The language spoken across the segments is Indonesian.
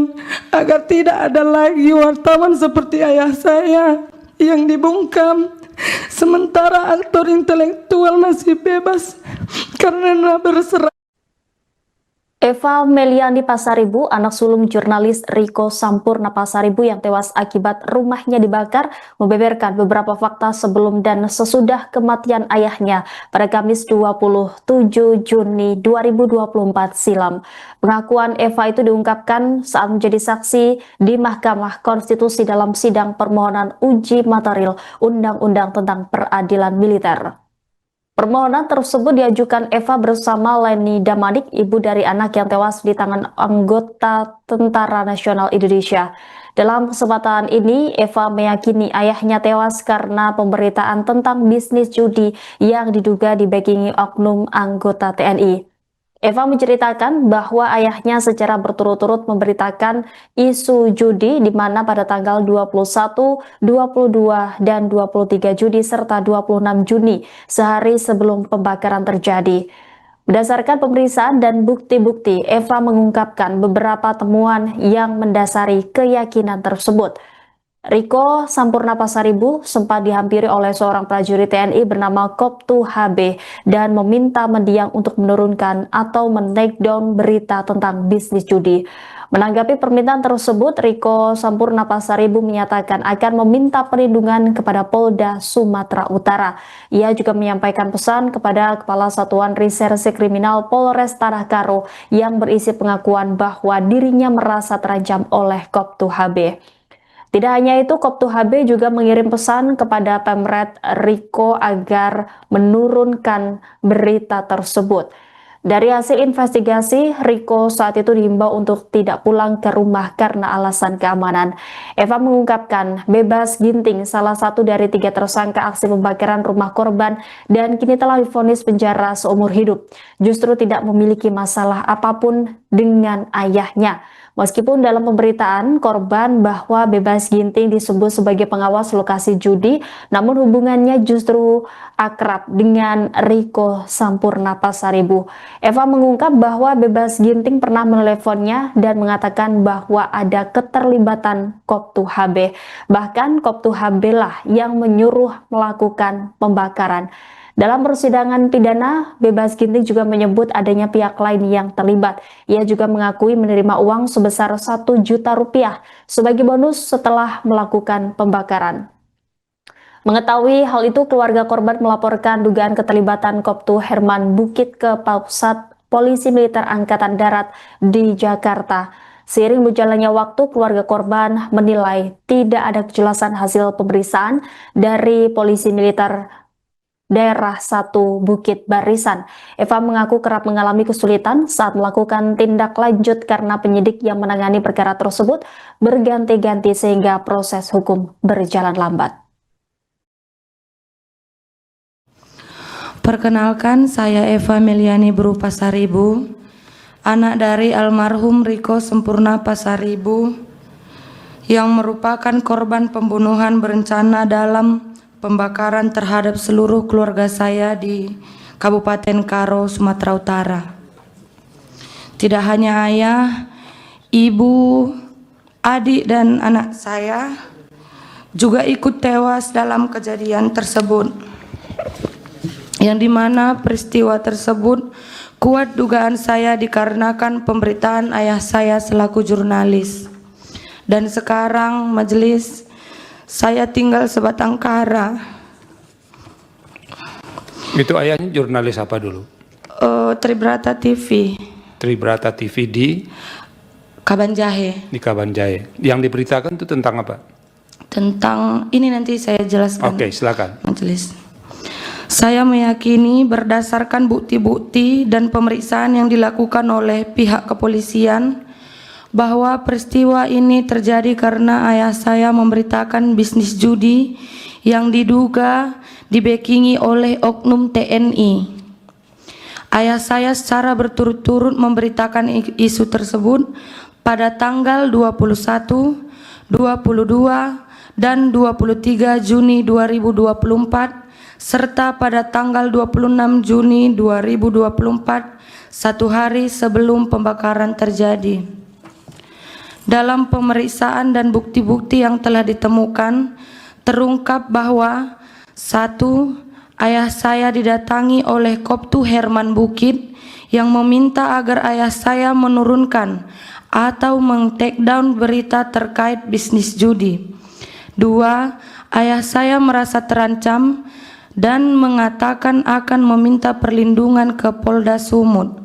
Tuhan agar tidak ada lagi wartawan seperti ayah saya yang dibungkam, sementara aktor intelektual masih bebas karena berserah. Eva Meliani Pasaribu, anak sulung jurnalis Riko Sampurna Pasaribu yang tewas akibat rumahnya dibakar, membeberkan beberapa fakta sebelum dan sesudah kematian ayahnya pada Kamis 27 Juni 2024 silam. Pengakuan Eva itu diungkapkan saat menjadi saksi di Mahkamah Konstitusi dalam sidang permohonan uji material Undang-Undang tentang Peradilan Militer. Permohonan tersebut diajukan Eva bersama Leni Damanik, ibu dari anak yang tewas di tangan anggota Tentara Nasional Indonesia. Dalam kesempatan ini, Eva meyakini ayahnya tewas karena pemberitaan tentang bisnis judi yang diduga dibackingi oknum anggota TNI. Eva menceritakan bahwa ayahnya secara berturut-turut memberitakan isu judi di mana pada tanggal 21, 22, dan 23 Juni serta 26 Juni sehari sebelum pembakaran terjadi. Berdasarkan pemeriksaan dan bukti-bukti, Eva mengungkapkan beberapa temuan yang mendasari keyakinan tersebut. Riko Sampurna Pasaribu sempat dihampiri oleh seorang prajurit TNI bernama Koptu HB dan meminta mendiang untuk menurunkan atau men-take down berita tentang bisnis judi. Menanggapi permintaan tersebut, Riko Sampurna Pasaribu menyatakan akan meminta perlindungan kepada Polda Sumatera Utara. Ia juga menyampaikan pesan kepada Kepala Satuan Reserse Kriminal Polres Tanah Karo yang berisi pengakuan bahwa dirinya merasa terancam oleh Koptu HB. Tidak hanya itu, Koptu HB juga mengirim pesan kepada Pemret Riko agar menurunkan berita tersebut. Dari hasil investigasi, Riko saat itu diimbau untuk tidak pulang ke rumah karena alasan keamanan. Eva mengungkapkan bebas ginting, salah satu dari 3 tersangka aksi pembakaran rumah korban dan kini telah divonis penjara seumur hidup. Justru tidak memiliki masalah apapun dengan ayahnya. Meskipun dalam pemberitaan korban bahwa bebas ginting disebut sebagai pengawas lokasi judi, namun hubungannya justru akrab dengan Riko Sampurna Pasaribu. Eva mengungkap bahwa bebas ginting pernah meneleponnya dan mengatakan bahwa ada keterlibatan Koptu HB. Bahkan Koptu HB lah yang menyuruh melakukan pembakaran. Dalam persidangan pidana, bebas ginting juga menyebut adanya pihak lain yang terlibat. Ia juga mengakui menerima uang sebesar 1 juta rupiah sebagai bonus setelah melakukan pembakaran. Mengetahui hal itu, keluarga korban melaporkan dugaan keterlibatan Koptu Herman Bukit ke Pusat Polisi Militer Angkatan Darat di Jakarta. Seiring berjalannya waktu, keluarga korban menilai tidak ada kejelasan hasil pemeriksaan dari Polisi Militer Daerah 1 Bukit Barisan. Eva mengaku kerap mengalami kesulitan saat melakukan tindak lanjut karena penyidik yang menangani perkara tersebut berganti-ganti sehingga proses hukum berjalan lambat. Perkenalkan, saya Eva Meliani Pasaribu, anak dari almarhum Riko Sampurna Pasaribu yang merupakan korban pembunuhan berencana dalam pembakaran terhadap seluruh keluarga saya di Kabupaten Karo, Sumatera Utara. Tidak hanya ayah, ibu, adik, dan anak saya juga ikut tewas dalam kejadian tersebut, yang dimana peristiwa tersebut kuat dugaan saya dikarenakan pemberitaan ayah saya selaku jurnalis. Dan sekarang majelis, saya tinggal sebatang kara. Itu ayahnya jurnalis apa dulu? Tribrata TV. Tribrata TV di Kabanjahe. Di Kabanjahe. Yang diberitakan itu tentang apa? Tentang ini nanti saya jelaskan. Oke, silakan. Majelis. Saya meyakini berdasarkan bukti-bukti dan pemeriksaan yang dilakukan oleh pihak kepolisian bahwa peristiwa ini terjadi karena ayah saya memberitakan bisnis judi yang diduga dibackingi oleh oknum TNI. Ayah saya secara berturut-turut memberitakan isu tersebut pada tanggal 21, 22, dan 23 Juni 2024 serta pada tanggal 26 Juni 2024, 1 hari sebelum pembakaran terjadi. Dalam pemeriksaan dan bukti-bukti yang telah ditemukan, terungkap bahwa 1. Ayah saya didatangi oleh Koptu Herman Bukit yang meminta agar ayah saya menurunkan atau meng-take down berita terkait bisnis judi. 2. Ayah saya merasa terancam dan mengatakan akan meminta perlindungan ke Polda Sumut.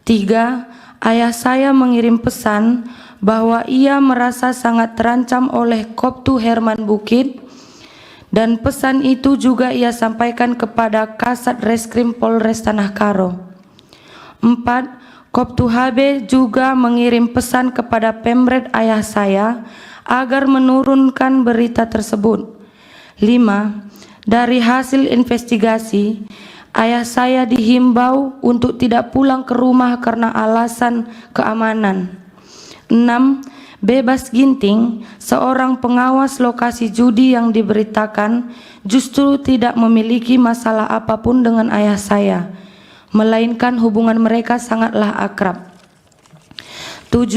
3. Ayah saya mengirim pesan bahwa ia merasa sangat terancam oleh Koptu Herman Bukit, dan pesan itu juga ia sampaikan kepada Kasat Reskrim Polres Tanah Karo. 4. Koptu HB juga mengirim pesan kepada Pemret ayah saya agar menurunkan berita tersebut. 5. Dari hasil investigasi, ayah saya dihimbau untuk tidak pulang ke rumah karena alasan keamanan. 6. Bebas Ginting, seorang pengawas lokasi judi yang diberitakan, justru tidak memiliki masalah apapun dengan ayah saya, melainkan hubungan mereka sangatlah akrab. 7.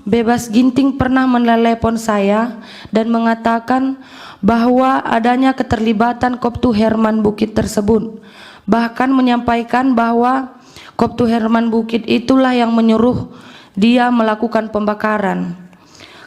Bebas Ginting pernah menelepon saya dan mengatakan bahwa adanya keterlibatan Koptu Herman Bukit tersebut, bahkan menyampaikan bahwa Koptu Herman Bukit itulah yang menyuruh dia melakukan pembakaran.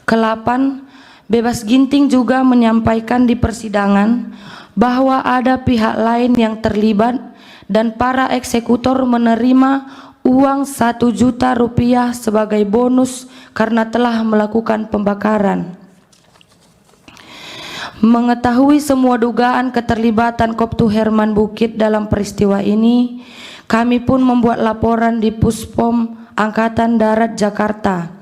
Ke-8, Bebas Ginting juga menyampaikan di persidangan bahwa ada pihak lain yang terlibat dan para eksekutor menerima uang 1 juta rupiah sebagai bonus karena telah melakukan pembakaran. Mengetahui semua dugaan keterlibatan Koptu Herman Bukit dalam peristiwa ini, kami pun membuat laporan di Puspom Angkatan Darat Jakarta.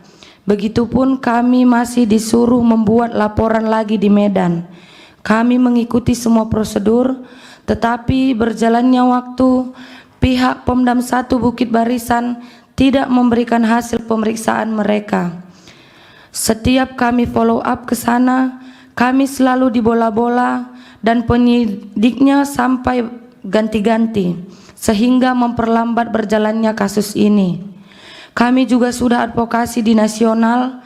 Begitupun kami masih disuruh membuat laporan lagi di Medan. Kami mengikuti semua prosedur, tetapi berjalannya waktu, pihak Pomdam 1 Bukit Barisan tidak memberikan hasil pemeriksaan mereka. Setiap kami follow up ke sana, kami selalu dibola-bola dan penyidiknya sampai ganti-ganti, sehingga memperlambat berjalannya kasus ini. Kami juga sudah advokasi di nasional,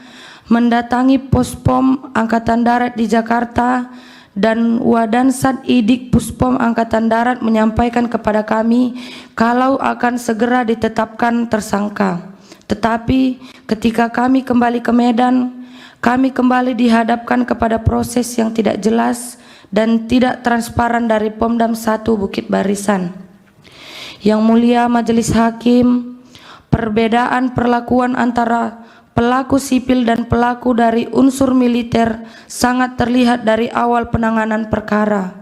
mendatangi Puspom Angkatan Darat di Jakarta, dan Wadansat Idik Puspom Angkatan Darat menyampaikan kepada kami kalau akan segera ditetapkan tersangka. Tetapi ketika kami kembali ke Medan, kami kembali dihadapkan kepada proses yang tidak jelas dan tidak transparan dari Pomdam 1 Bukit Barisan. Yang mulia Majelis Hakim, perbedaan perlakuan antara pelaku sipil dan pelaku dari unsur militer sangat terlihat dari awal penanganan perkara.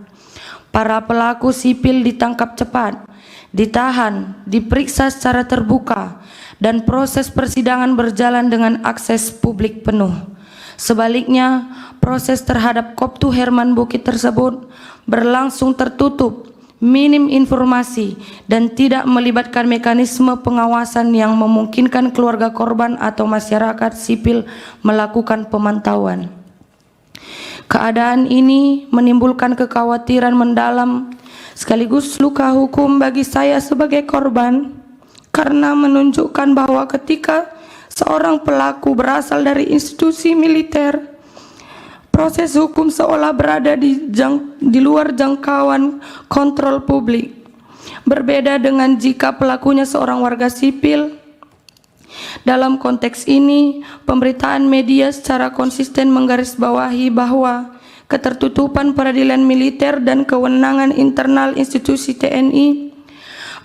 Para pelaku sipil ditangkap cepat, ditahan, diperiksa secara terbuka, dan proses persidangan berjalan dengan akses publik penuh. Sebaliknya, proses terhadap Koptu Herman Bukit tersebut berlangsung tertutup, minim informasi, dan tidak melibatkan mekanisme pengawasan yang memungkinkan keluarga korban atau masyarakat sipil melakukan pemantauan. Keadaan ini menimbulkan kekhawatiran mendalam sekaligus luka hukum bagi saya sebagai korban, karena menunjukkan bahwa ketika seorang pelaku berasal dari institusi militer, proses hukum seolah berada di luar jangkauan kontrol publik. Berbeda dengan jika pelakunya seorang warga sipil. Dalam konteks ini, pemberitaan media secara konsisten menggarisbawahi bahwa ketertutupan peradilan militer dan kewenangan internal institusi TNI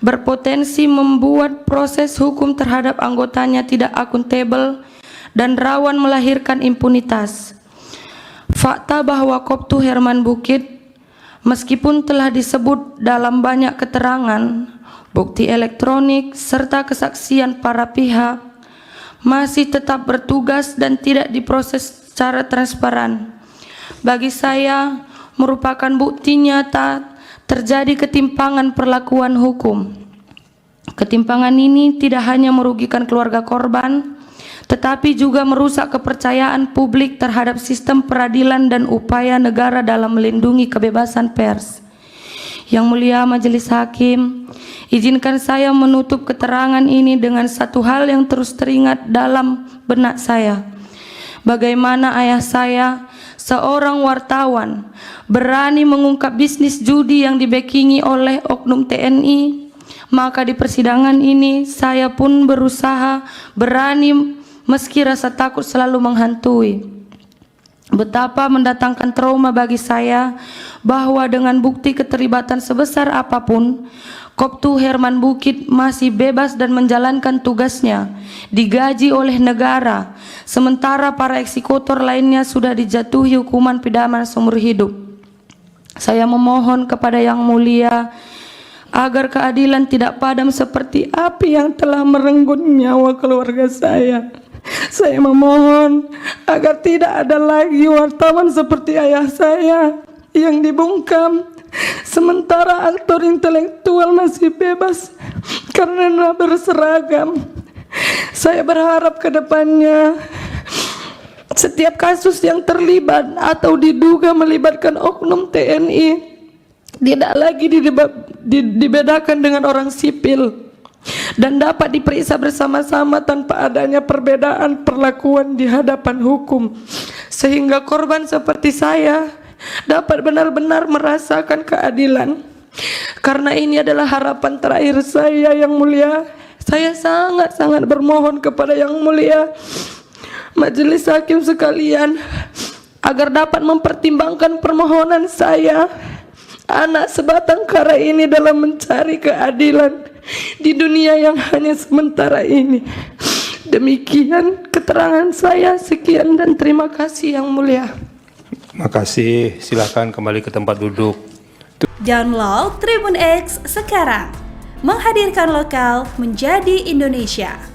berpotensi membuat proses hukum terhadap anggotanya tidak akuntabel dan rawan melahirkan impunitas. Fakta bahwa Koptu Herman Bukit, meskipun telah disebut dalam banyak keterangan, bukti elektronik, serta kesaksian para pihak, masih tetap bertugas dan tidak diproses secara transparan. Bagi saya, merupakan bukti nyata terjadi ketimpangan perlakuan hukum. Ketimpangan ini tidak hanya merugikan keluarga korban, tetapi juga merusak kepercayaan publik terhadap sistem peradilan dan upaya negara dalam melindungi kebebasan pers. Yang mulia Majelis Hakim, izinkan saya menutup keterangan ini dengan satu hal yang terus teringat dalam benak saya. bagaimana ayah saya, seorang wartawan, berani mengungkap bisnis judi yang dibackingi oleh oknum TNI. Maka di persidangan ini saya pun berusaha berani meski rasa takut selalu menghantui. Betapa mendatangkan trauma bagi saya bahwa dengan bukti keterlibatan sebesar apapun, Koptu Herman Bukit masih bebas dan menjalankan tugasnya, digaji oleh negara, sementara para eksekutor lainnya sudah dijatuhi hukuman pidana seumur hidup. Saya memohon kepada Yang Mulia agar keadilan tidak padam seperti Api yang telah merenggut nyawa keluarga saya. Saya memohon agar tidak ada lagi wartawan seperti ayah saya yang dibungkam, sementara aktor intelektual masih bebas karena berseragam. Saya berharap ke depannya setiap kasus yang terlibat atau diduga melibatkan oknum TNI tidak lagi dibedakan dengan orang sipil dan dapat diperiksa bersama-sama tanpa adanya perbedaan perlakuan di hadapan hukum, sehingga korban seperti saya dapat benar-benar merasakan keadilan. Karena ini adalah harapan terakhir saya, Yang Mulia. Saya sangat-sangat bermohon kepada Yang Mulia majelis hakim sekalian agar dapat mempertimbangkan permohonan saya, anak sebatang kara ini, dalam mencari keadilan di dunia yang hanya sementara ini. Demikian keterangan saya. Sekian dan terima kasih Yang Mulia. Makasih, silakan kembali ke tempat duduk. Download Tribun X sekarang, menghadirkan lokal menjadi Indonesia.